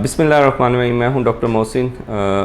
बिस्मिल्लाहिर्रहमानिर्रहीम। मैं हूं डॉक्टर मोहसिन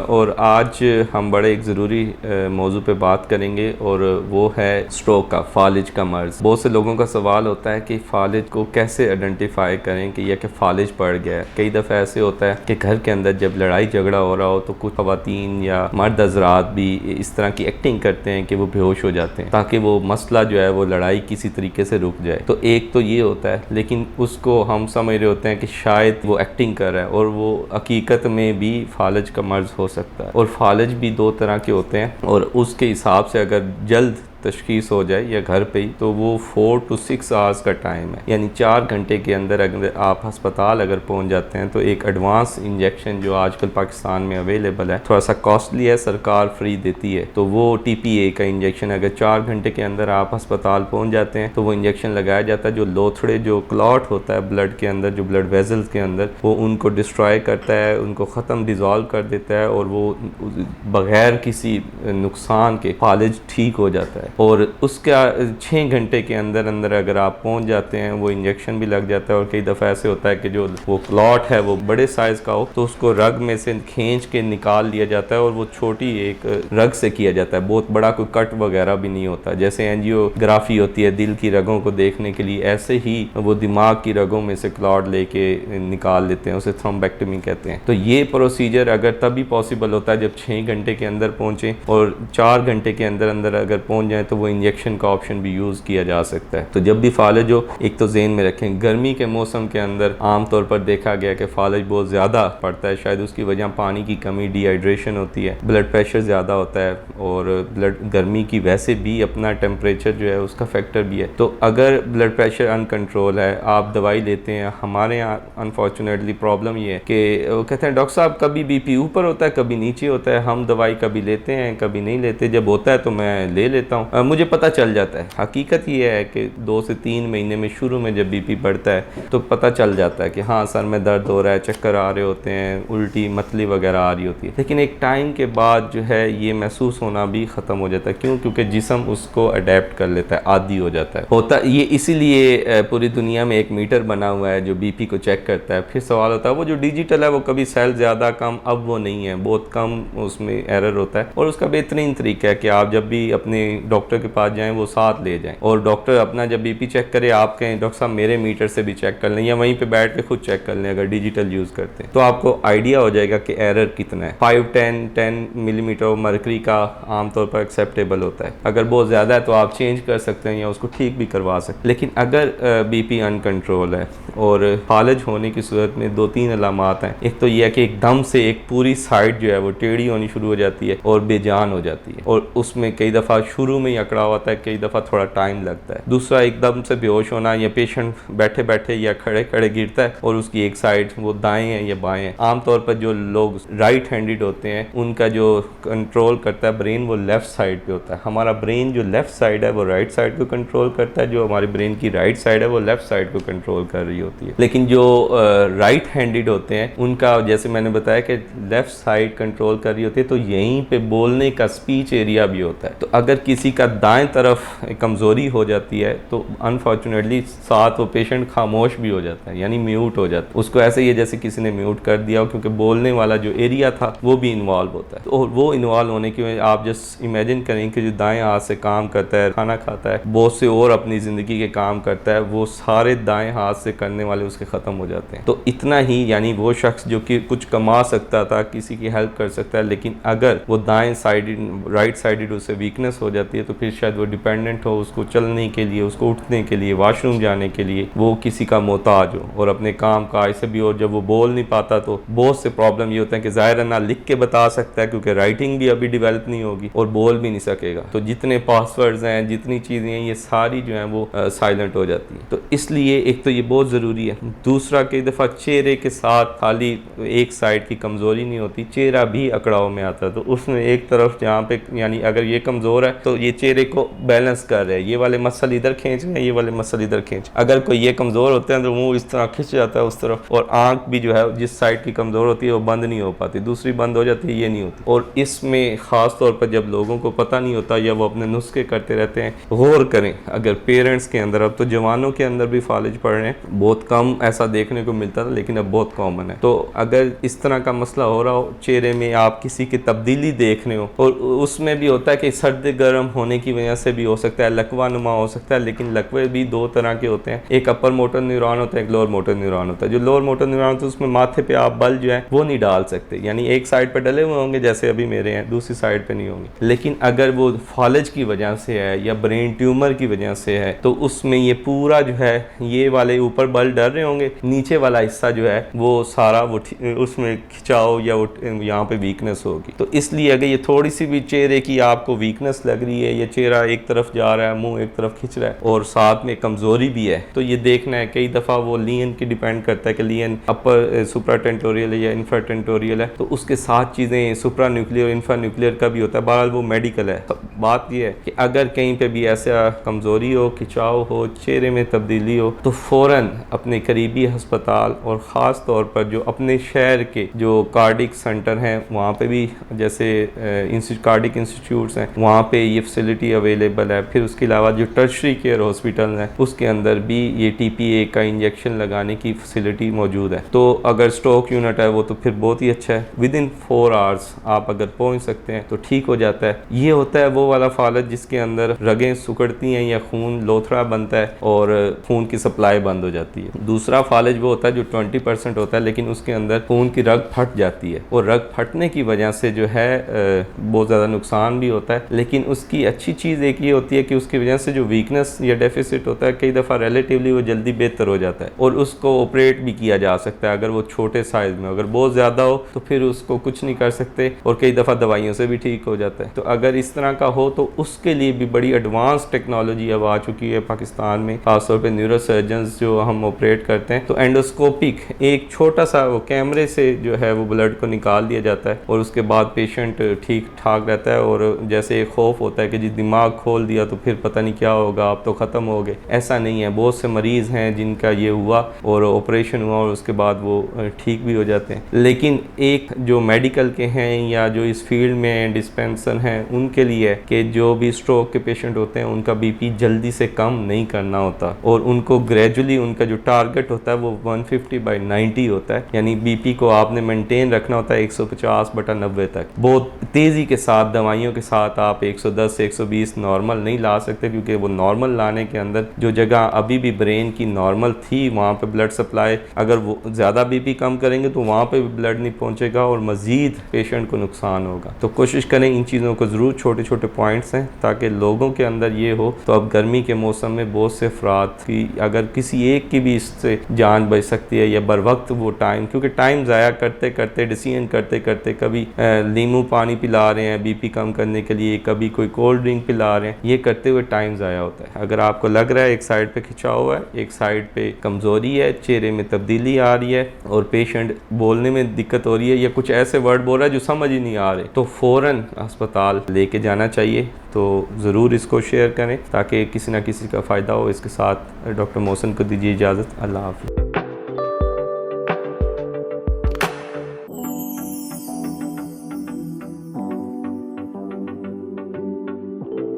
और आज हम बड़े एक ज़रूरी मौजू पे बात करेंगे और वो है स्ट्रोक का, फालिज का मर्ज़। बहुत से लोगों का सवाल होता है कि फालिज को कैसे आइडेंटिफाई करें कि यह कि फालिज पड़ गया है। कई दफ़ा ऐसे होता है कि घर के अंदर जब लड़ाई झगड़ा हो रहा हो तो कुछ ख़वातीन या मर्द हज़रात भी इस तरह की एक्टिंग करते हैं कि वो बेहोश हो जाते हैं ताकि वो मसला जो है वो लड़ाई किसी तरीके से रुक जाए। तो एक तो ये होता है, लेकिन उसको हम समझ रहे होते हैं कि शायद वो एक्टिंग कर रहा है और वो हकीकत में भी फालिज का मर्ज़ हो सकता है। और फालिज भी दो तरह के होते हैं और उसके हिसाब से अगर जल्द तशख़ीस हो जाए या घर पे ही तो वो 4 to 6 आवर्स का टाइम है, यानी 4 घंटे के अंदर अगर आप अस्पताल अगर पहुंच जाते हैं तो एक एडवांस इंजेक्शन जो आजकल पाकिस्तान में अवेलेबल है, थोड़ा सा कॉस्टली है, सरकार फ्री देती है, तो वो TPA का इंजेक्शन अगर 4 घंटे के अंदर आप अस्पताल पहुंच जाते हैं तो वो इंजेक्शन लगाया जाता है। जो लोथड़े जो क्लॉट होता है ब्लड के अंदर, जो ब्लड वेजल्स के अंदर, वो उनको डिस्ट्रॉय करता है, उनको ख़त्म डिज़ोल्व कर देता है और वो बग़ैर किसी नुकसान के फालिज ठीक हो जाता है। और उसका 6 घंटे के अंदर अंदर अगर आप पहुंच जाते हैं वो इंजेक्शन भी लग जाता है। और कई दफ़ा ऐसे होता है कि जो वो क्लॉट है वो बड़े साइज़ का हो तो उसको रग में से खींच के निकाल लिया जाता है और वो छोटी एक रग से किया जाता है, बहुत बड़ा कोई कट वगैरह भी नहीं होता। जैसे एंजियोग्राफी होती है दिल की रगों को देखने के लिए, ऐसे ही वो दिमाग की रगों में से क्लॉट लेके निकाल लेते हैं, उसे थ्रोम्बेक्टमी कहते हैं। तो ये प्रोसीजर अगर तभी पॉसिबल होता है जब 6 घंटे के अंदर पहुँचें, और 4 घंटे के अंदर अंदर अगर पहुँच जाए तो वो इंजेक्शन का ऑप्शन भी यूज़ किया जा सकता है। तो जब भी फालिज हो, एक तो ज़हन में रखें, गर्मी के मौसम के अंदर आमतौर पर देखा गया कि फालिज बहुत ज़्यादा पड़ता है। शायद उसकी वजह पानी की कमी, डिहाइड्रेशन होती है, ब्लड प्रेशर ज़्यादा होता है और ब्लड गर्मी की वैसे भी अपना टेम्परेचर जो है उसका फैक्टर भी है। तो अगर ब्लड प्रेशर अनकंट्रोल है, आप दवाई लेते हैं, हमारे यहाँ अनफॉर्चुनेटली प्रॉब्लम ये है कि वो कहते हैं डॉक्टर साहब कभी BP ऊपर होता है कभी नीचे होता है, हम दवाई कभी लेते हैं कभी नहीं लेते, जब होता है तो मैं ले लेता हूँ, मुझे पता चल जाता है। हकीकत ये है कि 2 से 3 महीने में शुरू में जब BP बढ़ता है तो पता चल जाता है कि हाँ सर में दर्द हो रहा है, चक्कर आ रहे होते हैं, उल्टी मतली वगैरह आ रही होती है। लेकिन एक टाइम के बाद जो है ये महसूस होना भी ख़त्म हो जाता है। क्यों? क्योंकि जिस्म उसको अडेप्ट कर लेता है, आदी हो जाता है। होता ये इसीलिए पूरी दुनिया में एक मीटर बना हुआ है जो BP को चेक करता है। फिर सवाल होता है वो जो डिजिटल है वो कभी सेल ज़्यादा कम, अब वो नहीं है, बहुत कम उसमें एरर होता है। और उसका बेहतरीन तरीका है कि आप जब भी अपने डॉक्टर के पास जाएं वो साथ ले जाएं और डॉक्टर अपना जब BP चेक करे आप कहें डॉक्टर साहब मेरे मीटर से भी चेक कर लें, या वहीं पे बैठ के खुद चेक कर लें अगर डिजिटल यूज़ करते हैं, तो आपको आइडिया हो जाएगा कि एरर कितना है। 5-10 मिलीमीटर मरकरी का आमतौर पर एक्सेप्टेबल होता है। अगर बहुत ज़्यादा है तो आप चेंज कर सकते हैं या उसको ठीक भी करवा सकते हैं। लेकिन अगर BP अनकंट्रोल है और फालिज होने की सूरत में 2-3 अलामात हैं। एक तो यह है कि एकदम से एक पूरी साइड जो है वो टेढ़ी होनी शुरू हो जाती है और बेजान हो जाती है, और उसमें कई दफ़ा शुरू में ही अकड़ा होता है, कई दफ़ा थोड़ा टाइम लगता है। दूसरा एकदम से बेहोश होना, या पेशेंट बैठे बैठे या खड़े खड़े गिरता है और उसकी एक साइड वो दाएं है या बाएं है। आमतौर पर जो लोग राइट हैंडेड होते हैं उनका जो कंट्रोल करता है ब्रेन वो लेफ्ट साइड पे होता है। हमारा ब्रेन जो लेफ्ट साइड है वो राइट साइड को कंट्रोल करता है, जो हमारे ब्रेन की राइट साइड है वो लेफ्ट साइड को कंट्रोल कर रही होती है। लेकिन जो राइट हैंडेड होते हैं उनका, जैसे मैंने बताया कि लेफ्ट साइड कंट्रोल कर रही होती है, तो यहीं पे बोलने का स्पीच एरिया भी होता है। तो अगर किसी का दाएं तरफ कमज़ोरी हो जाती है तो अनफॉर्चुनेटली साथ वो पेशेंट खामोश भी हो जाता है, यानी म्यूट हो जाता है। उसको ऐसे ही है जैसे किसी ने म्यूट कर दिया हो, क्योंकि बोलने वाला जो एरिया था वो भी इन्वॉल्व होता है। तो वो इन्वॉल्व होने की वजह आप जस्ट इमेजिन करें कि जो दाएं हाथ से काम करता है, खाना खाता है, बहुत से और अपनी ज़िंदगी के काम करता है, वो सारे दाएं हाथ से करने वाले उसके ख़त्म हो जाते हैं। तो इतना ही, यानी वो शख्स जो कि कुछ कमा सकता था, किसी की हेल्प कर सकता है, लेकिन अगर वो दाएं साइडेड राइट साइडेड उसे वीकनेस हो जाती है तो फिर शायद वो डिपेंडेंट हो, उसको चलने के लिए, उसको उठने के लिए, वॉशरूम जाने के लिए वो किसी का मोहताज हो, और अपने काम काज से भी। और जब वो बोल नहीं पाता तो बहुत से प्रॉब्लम ये होते हैं कि ज़ाहिर ना लिख के बता सकता है क्योंकि राइटिंग भी अभी डेवलप नहीं होगी, और बोल भी नहीं सकेगा। तो जितने पासवर्ड्स हैं, जितनी चीज़ें हैं, ये सारी जो हैं वो साइलेंट हो जाती हैं। तो इसलिए एक तो ये बहुत ज़रूरी है। दूसरा, कई दफ़ा चेहरे के साथ खाली एक साइड की कमज़ोरी नहीं होती, चेहरा भी अकड़ाव में आता है। तो उसमें एक तरफ जहाँ पे, यानी अगर ये कमज़ोर है तो ये ये चेहरे को बैलेंस कर रहे हैं, ये वाले मसल इधर खींच रहे हैं, ये वाले मसल इधर खींच। अगर कोई ये कमज़ोर होते हैं तो मुंह इस तरह खिंच जाता है उस तरफ, और आंख भी जो है जिस साइड की कमज़ोर होती है वो बंद नहीं हो पाती, दूसरी बंद हो जाती है, ये नहीं होती। और इसमें ख़ास तौर पर जब लोगों को पता नहीं होता या वो अपने नुस्खे करते रहते हैं, गौर करें। अगर पेरेंट्स के अंदर, अब तो जवानों के अंदर भी फालिज पड़ रहे हैं, बहुत कम ऐसा देखने को मिलता था लेकिन अब बहुत कॉमन है। तो अगर इस तरह का मसला हो रहा हो, चेहरे में आप किसी की तब्दीली देख रहे हो, और उसमें भी होता है कि सर्द गर्म होने की वजह से भी हो सकता है, लकवा नुमा हो सकता है, लेकिन लकवे भी दो तरह के होते हैं, एक अपर मोटर न्यूरॉन होता है, एक लोअर मोटर न्यूरॉन होता है। जो लोअर मोटर न्यूरॉन होता है उसमें माथे पे आप बल जो है वो नहीं डाल सकते, यानी एक साइड पे डले हुए होंगे जैसे अभी मेरे हैं, दूसरी साइड पे नहीं होंगे। लेकिन अगर वो फालिज की वजह से है या ब्रेन ट्यूमर की वजह से है तो उसमें ये पूरा जो है ये वाले ऊपर बल डर रहे होंगे, नीचे वाला हिस्सा जो है वो सारा वो उसमें खिंचाव या यहाँ पे वीकनेस होगी। तो इसलिए अगर ये थोड़ी सी भी चेहरे की आपको वीकनेस लग रही है, ये चेहरा एक तरफ जा रहा है, मुंह एक तरफ खिंच रहा है और साथ में कमजोरी भी है, तो ये देखना है। कई दफ़ा वो लियन की डिपेंड करता है कि लियन अपर सुप्राटेंटोरियल है या इंफ्राटेंटोरियल है, तो उसके साथ चीज़ें सुप्रा न्यूक्लियर इंफ्रा न्यूक्लियर का भी होता है, बहरहाल वो मेडिकल है। तो बात ये है कि अगर कहीं पे भी ऐसा कमजोरी हो, खिंचाव हो, चेहरे में तब्दीली हो, तो फ़ौरन अपने करीबी अस्पताल और ख़ास तौर पर जो अपने शहर के जो कार्डिक सेंटर हैं वहाँ पे भी, जैसे कार्डिक इंस्टीट्यूट्स हैं, वहाँ पे ये फैसिलिटी अवेलेबल है। फिर उसके अलावा जो टर्शरी केयर हॉस्पिटल हैं उसके अंदर भी ये TPA का इंजेक्शन लगाने की फैसिलिटी मौजूद है। तो अगर स्ट्रोक यूनिट है वो तो फिर बहुत ही अच्छा है, विद इन 4 आवर्स आप अगर पहुँच सकते हैं तो ठीक हो जाता है। ये होता है वो वाला फालिज जिसके अंदर रगें सुकड़ती हैं या खून लोथड़ा बनता है और खून की सप्लाई बंद हो जाती है। दूसरा फालिज वो होता है जो 20% होता है, लेकिन उसके अंदर खून की रग फट जाती है, और रग फटने की वजह से जो है बहुत ज़्यादा नुकसान भी होता है। लेकिन उसकी अच्छी चीज़ एक ये होती है कि उसकी वजह से जो वीकनेस या डेफिसिट होता है कई दफ़ा रिलेटिवली वो जल्दी बेहतर हो जाता है और उसको ऑपरेट भी किया जा सकता है अगर वो छोटे साइज़ में। अगर बहुत ज़्यादा हो तो फिर उसको कुछ नहीं कर सकते और कई दफ़ा दवाइयों से भी ठीक हो जाता है। तो अगर इस तरह का हो तो उसके लिए भी बड़ी एडवांस टेक्नोलॉजी अब आ चुकी है पाकिस्तान में, खासतौर पर न्यूरो सर्जन्स जो हम ऑपरेट करते हैं। तो एंडोस्कोपिक एक छोटा सा वो कैमरे से जो है वो ब्लड को निकाल दिया जाता है और उसके बाद पेशेंट ठीक ठाक रहता है। और जैसे एक खौफ होता है कि जी दिमाग खोल दिया तो फिर पता नहीं क्या होगा, आप तो ख़त्म हो गए, ऐसा नहीं है। बहुत से मरीज़ हैं जिनका ये हुआ और ऑपरेशन हुआ और उसके बाद वो ठीक भी हो जाते हैं। लेकिन एक जो मेडिकल के हैं या जो इस फील्ड में डिस्पेंसर हैं उनके लिए कि जो भी स्ट्रोक के पेशेंट होते हैं उनका BP जल्दी से कम नहीं करना होता और उनको ग्रेजुअली उनका जो टारगेट होता है वो 150/90 होता है, यानी BP को आपने मेंटेन रखना होता है 150/90 तक। बहुत तेज़ी के साथ दवाइयों के साथ आप 110 से 120 नॉर्मल नहीं ला सकते, क्योंकि वो नॉर्मल लाने के अंदर जो जगह अभी भी ब्रेन की नॉर्मल थी वहाँ पे ब्लड सप्लाई, अगर वो ज़्यादा BP कम करेंगे तो वहाँ पे भी ब्लड नहीं पहुँचेगा और मज़ीद पेशेंट को नुकसान होगा। तो कोशिश करें इन चीज़ों को ज़रूर, छोटे छोटे पॉइंट्स हैं ताकि लोगों के अंदर ये हो। तो अब गर्मी के मौसम में बहुत से अफराद की अगर किसी एक की भी इससे जान बच सकती है या बर वक्त वो टाइम, क्योंकि टाइम ज़ाया करते करते डिसीजन करते करते कभी नींबू पानी पिला रहे हैं BP कम करने के लिए, कभी कोई कोल्ड ड्रिंक पिला रहे हैं, ये करते हुए टाइम ज़ाया होता है। अगर आपको लग रहा है एक साइड पे खिंचाव हुआ है, एक साइड पे कमज़ोरी है, चेहरे में तब्दीली आ रही है और पेशेंट बोलने में दिक्कत हो रही है या कुछ ऐसे वर्ड बोल रहा है जो समझ ही नहीं आ रहे, तो फ़ौरन अस्पताल लेके जाना चाहिए। तो ज़रूर इसको शेयर करें ताकि किसी ना किसी का फ़ायदा हो। इसके साथ डॉक्टर मोहसिन को दीजिए इजाज़त। अल्लाह हाफ़िज़।